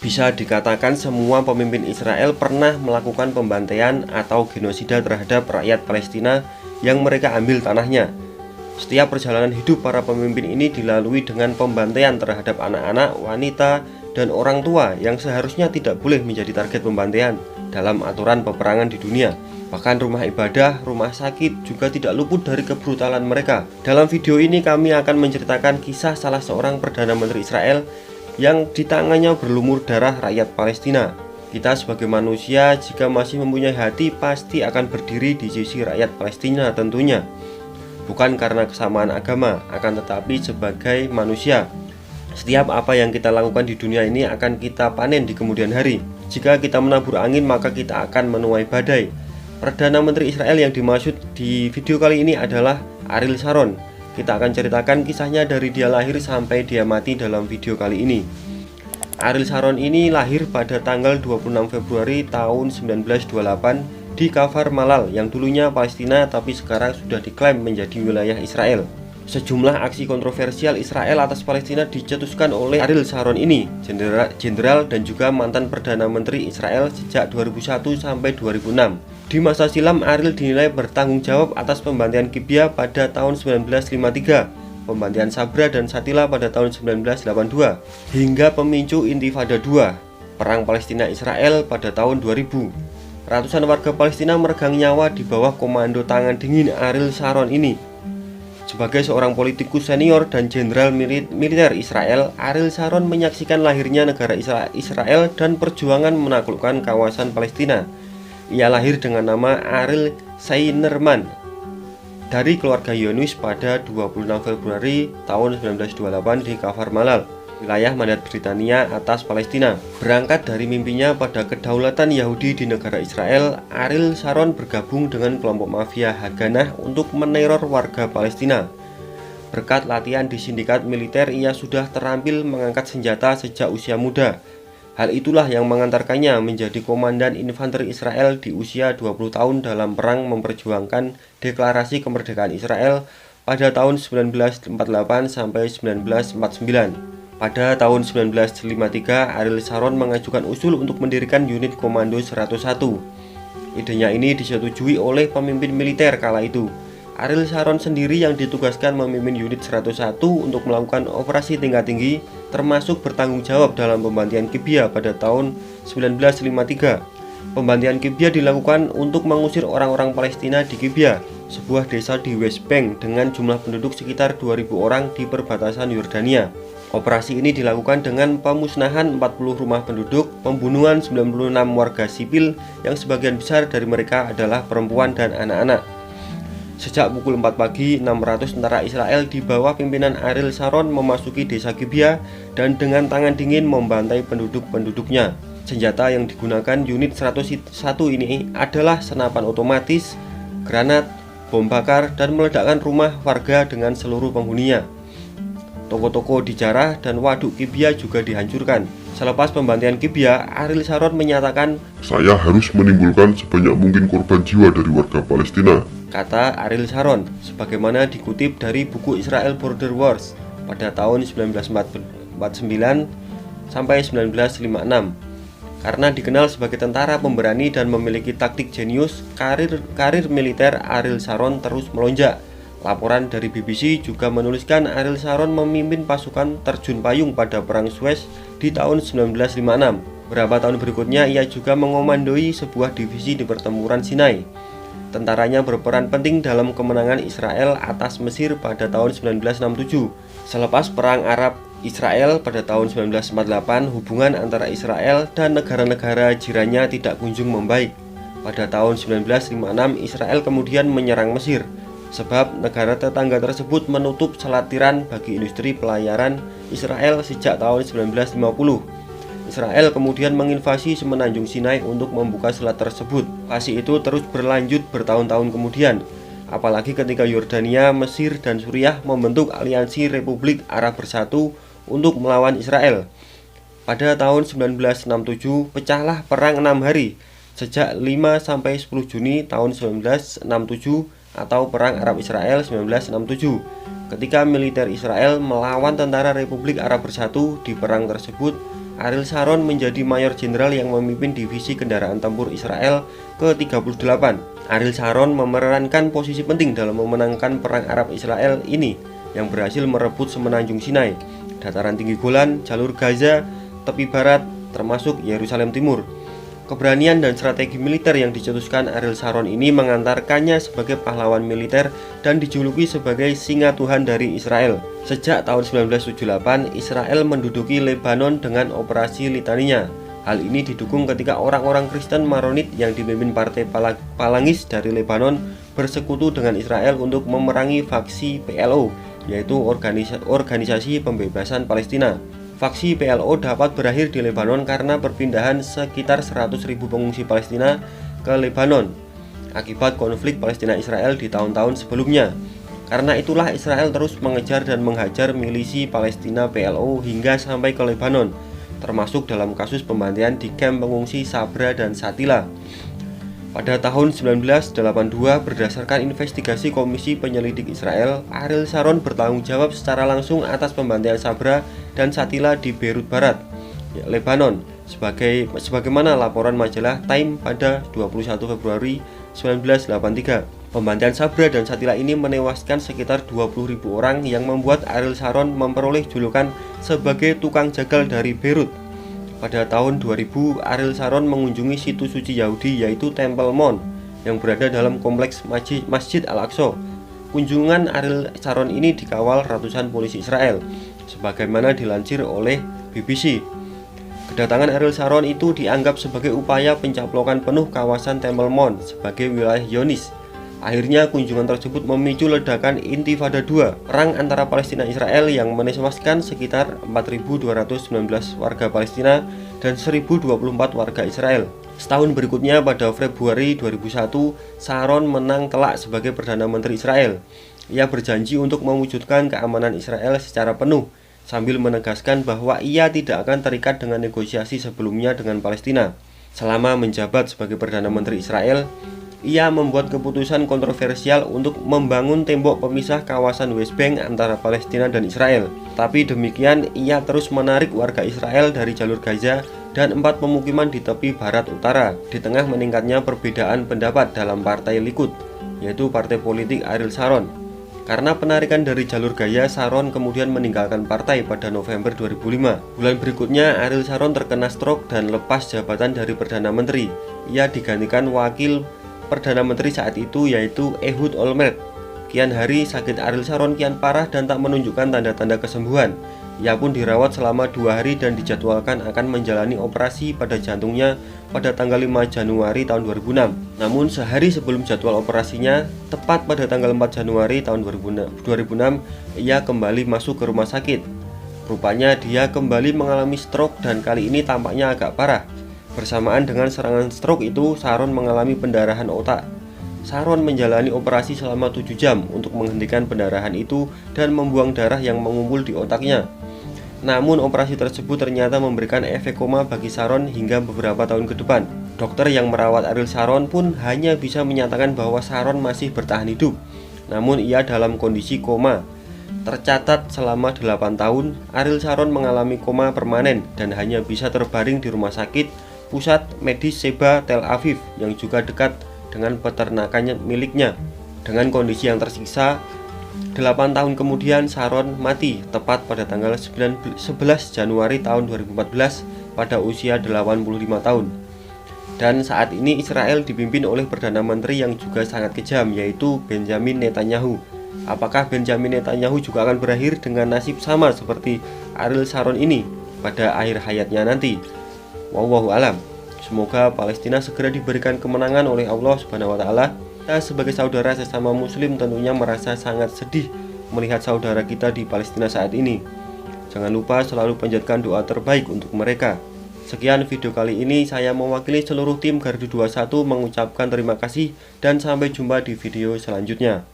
Bisa dikatakan semua pemimpin Israel pernah melakukan pembantaian atau genosida terhadap rakyat Palestina yang mereka ambil tanahnya. Setiap perjalanan hidup para pemimpin ini dilalui dengan pembantaian terhadap anak-anak, wanita, dan orang tua yang seharusnya tidak boleh menjadi target pembantaian dalam aturan peperangan di dunia. Bahkan rumah ibadah, rumah sakit juga tidak luput dari kebrutalan mereka. Dalam video ini kami akan menceritakan kisah salah seorang Perdana Menteri Israel yang di tangannya berlumur darah rakyat Palestina. Kita sebagai manusia jika masih mempunyai hati pasti akan berdiri di sisi rakyat Palestina tentunya. Bukan karena kesamaan agama, akan tetapi sebagai manusia. Setiap apa yang kita lakukan di dunia ini akan kita panen di kemudian hari. Jika kita menabur angin maka kita akan menuai badai. Perdana Menteri Israel yang dimaksud di video kali ini adalah Ariel Sharon. Kita akan ceritakan kisahnya dari dia lahir sampai dia mati dalam video kali ini. Ariel Sharon ini lahir pada tanggal 26 Februari tahun 1928 di Kafar Malal yang dulunya Palestina tapi sekarang sudah diklaim menjadi wilayah Israel. Sejumlah aksi kontroversial Israel atas Palestina dicetuskan oleh Ariel Sharon ini, jenderal dan juga mantan Perdana Menteri Israel sejak 2001 sampai 2006. Di masa silam, Ariel dinilai bertanggung jawab atas pembantaian Gibeah pada tahun 1953, pembantaian Sabra dan Shatila pada tahun 1982, hingga pemicu Intifada II, Perang Palestina-Israel pada tahun 2000. Ratusan warga Palestina meregang nyawa di bawah komando tangan dingin Ariel Sharon ini. Sebagai seorang politikus senior dan jenderal militer Israel, Ariel Sharon menyaksikan lahirnya negara Israel dan perjuangan menaklukkan kawasan Palestina. Ia lahir dengan nama Ariel Seinerman dari keluarga Yonus pada 26 Februari tahun 1928 di Kafar Malal, wilayah mandat Britania atas Palestina. Berangkat dari mimpinya pada kedaulatan Yahudi di negara Israel, Ariel Sharon bergabung dengan kelompok mafia Haganah untuk meneror warga Palestina. Berkat latihan di sindikat militer, ia sudah terampil mengangkat senjata sejak usia muda. Hal itulah yang mengantarkannya menjadi komandan infanteri Israel di usia 20 tahun dalam perang memperjuangkan deklarasi kemerdekaan Israel pada tahun 1948 sampai 1949. Pada tahun 1953, Ariel Sharon mengajukan usul untuk mendirikan unit Komando 101. Idenya ini disetujui oleh pemimpin militer kala itu. Ariel Sharon sendiri yang ditugaskan memimpin unit 101 untuk melakukan operasi tingkat tinggi, termasuk bertanggung jawab dalam pembantaian Gibeah pada tahun 1953. Pembantaian Gibeah dilakukan untuk mengusir orang-orang Palestina di Gibeah, sebuah desa di West Bank dengan jumlah penduduk sekitar 2.000 orang di perbatasan Yordania. Operasi ini dilakukan dengan pemusnahan 40 rumah penduduk, pembunuhan 96 warga sipil yang sebagian besar dari mereka adalah perempuan dan anak-anak. Sejak pukul 4 pagi, 600 tentara Israel di bawah pimpinan Ariel Sharon memasuki desa Gibeah dan dengan tangan dingin membantai penduduk-penduduknya. Senjata yang digunakan unit 101 ini adalah senapan otomatis, granat, bom bakar, dan meledakkan rumah warga dengan seluruh penghuninya. Toko-toko dijarah dan waduk Gibeah juga dihancurkan. Selepas pembantaian Gibeah, Ariel Sharon menyatakan, "Saya harus menimbulkan sebanyak mungkin korban jiwa dari warga Palestina," kata Ariel Sharon, sebagaimana dikutip dari buku Israel Border Wars pada tahun 1949 sampai 1956. Karena dikenal sebagai tentara pemberani dan memiliki taktik jenius, karir militer Ariel Sharon terus melonjak. Laporan dari BBC juga menuliskan Ariel Sharon memimpin pasukan terjun payung pada Perang Suez di tahun 1956. Beberapa tahun berikutnya ia juga mengomandoi sebuah divisi di pertempuran Sinai. Tentaranya berperan penting dalam kemenangan Israel atas Mesir pada tahun 1967. Selepas Perang Arab-Israel pada tahun 1948, hubungan antara Israel dan negara-negara jirannya tidak kunjung membaik. Pada tahun 1956, Israel kemudian menyerang Mesir, sebab negara tetangga tersebut menutup selat Tiran bagi industri pelayaran Israel sejak tahun 1950. Israel kemudian menginvasi semenanjung Sinai untuk membuka selat tersebut. Invasi itu terus berlanjut bertahun-tahun kemudian, apalagi ketika Yordania, Mesir, dan Suriah membentuk aliansi Republik Arab Bersatu untuk melawan Israel. Pada tahun 1967 pecahlah perang 6 hari sejak 5 sampai 10 Juni tahun 1967 atau Perang Arab Israel 1967. Ketika militer Israel melawan tentara Republik Arab Bersatu di perang tersebut, Ariel Sharon menjadi mayor jenderal yang memimpin divisi kendaraan tempur Israel ke-38. Ariel Sharon memerankan posisi penting dalam memenangkan perang Arab Israel ini yang berhasil merebut semenanjung Sinai, dataran tinggi Golan, jalur Gaza, tepi barat, termasuk Yerusalem Timur. Keberanian dan strategi militer yang dicetuskan Ariel Sharon ini mengantarkannya sebagai pahlawan militer dan dijuluki sebagai singa Tuhan dari Israel. Sejak tahun 1978, Israel menduduki Lebanon dengan operasi Litaninya. Hal ini didukung ketika orang-orang Kristen Maronit yang dipimpin Partai Palangis dari Lebanon bersekutu dengan Israel untuk memerangi faksi PLO, yaitu organisasi pembebasan Palestina. Faksi PLO dapat berakhir di Lebanon karena perpindahan sekitar 100.000 pengungsi Palestina ke Lebanon akibat konflik Palestina-Israel di tahun-tahun sebelumnya. Karena itulah Israel terus mengejar dan menghajar milisi Palestina PLO hingga sampai ke Lebanon, termasuk dalam kasus pembantaian di kamp pengungsi Sabra dan Shatila. Pada tahun 1982, berdasarkan investigasi Komisi Penyelidik Israel, Ariel Sharon bertanggung jawab secara langsung atas pembantaian Sabra dan Shatila di Beirut Barat, Lebanon, sebagaimana laporan majalah Time pada 21 Februari 1983. Pembantaian Sabra dan Shatila ini menewaskan sekitar 20.000 orang yang membuat Ariel Sharon memperoleh julukan sebagai tukang jagal dari Beirut. Pada tahun 2000, Ariel Sharon mengunjungi situs suci Yahudi yaitu Temple Mount yang berada dalam kompleks Masjid Al-Aqsa. Kunjungan Ariel Sharon ini dikawal ratusan polisi Israel, sebagaimana dilansir oleh BBC. Kedatangan Ariel Sharon itu dianggap sebagai upaya pencaplokan penuh kawasan Temple Mount sebagai wilayah Zionis. Akhirnya kunjungan tersebut memicu ledakan Intifada II, perang antara Palestina Israel yang menewaskan sekitar 4.219 warga Palestina dan 1.024 warga Israel. Setahun berikutnya pada Februari 2001, Sharon menang telak sebagai Perdana Menteri Israel. Ia berjanji untuk mewujudkan keamanan Israel secara penuh, sambil menegaskan bahwa ia tidak akan terikat dengan negosiasi sebelumnya dengan Palestina. Selama menjabat sebagai Perdana Menteri Israel, ia membuat keputusan kontroversial untuk membangun tembok pemisah kawasan West Bank antara Palestina dan Israel. Tapi demikian, ia terus menarik warga Israel dari jalur Gaza dan 4 pemukiman di tepi barat utara, di tengah meningkatnya perbedaan pendapat dalam partai Likud, yaitu partai politik Ariel Sharon. Karena penarikan dari jalur Gaza, Sharon kemudian meninggalkan partai pada November 2005. Bulan berikutnya, Ariel Sharon terkena stroke dan lepas jabatan dari Perdana Menteri. Ia digantikan wakil Perdana Menteri saat itu yaitu Ehud Olmert. Kian hari sakit Ariel Sharon kian parah dan tak menunjukkan tanda-tanda kesembuhan. Ia pun dirawat selama 2 hari dan dijadwalkan akan menjalani operasi pada jantungnya pada tanggal 5 Januari tahun 2006. Namun sehari sebelum jadwal operasinya, tepat pada tanggal 4 Januari tahun 2006, ia kembali masuk ke rumah sakit. Rupanya dia kembali mengalami stroke dan kali ini tampaknya agak parah. Bersamaan dengan serangan stroke itu, Sharon mengalami pendarahan otak. Sharon menjalani operasi selama 7 jam untuk menghentikan pendarahan itu dan membuang darah yang mengumpul di otaknya. Namun operasi tersebut ternyata memberikan efek koma bagi Sharon hingga beberapa tahun ke depan. Dokter yang merawat Ariel Sharon pun hanya bisa menyatakan bahwa Sharon masih bertahan hidup, namun ia dalam kondisi koma. Tercatat selama 8 tahun, Ariel Sharon mengalami koma permanen dan hanya bisa terbaring di rumah sakit pusat medis Sheba Tel Aviv yang juga dekat dengan peternakannya miliknya. Dengan kondisi yang tersiksa, 8 tahun kemudian Sharon mati tepat pada tanggal 11 Januari tahun 2014 pada usia 85 tahun. Dan saat ini Israel dipimpin oleh Perdana Menteri yang juga sangat kejam, yaitu Benjamin Netanyahu. Apakah Benjamin Netanyahu juga akan berakhir dengan nasib sama seperti Ariel Sharon ini pada akhir hayatnya nanti? Wallahu alam. Semoga Palestina segera diberikan kemenangan oleh Allah Subhanahu wa taala. Kita sebagai saudara sesama muslim tentunya merasa sangat sedih melihat saudara kita di Palestina saat ini. Jangan lupa selalu panjatkan doa terbaik untuk mereka. Sekian video kali ini, saya mewakili seluruh tim Gardu 21 mengucapkan terima kasih dan sampai jumpa di video selanjutnya.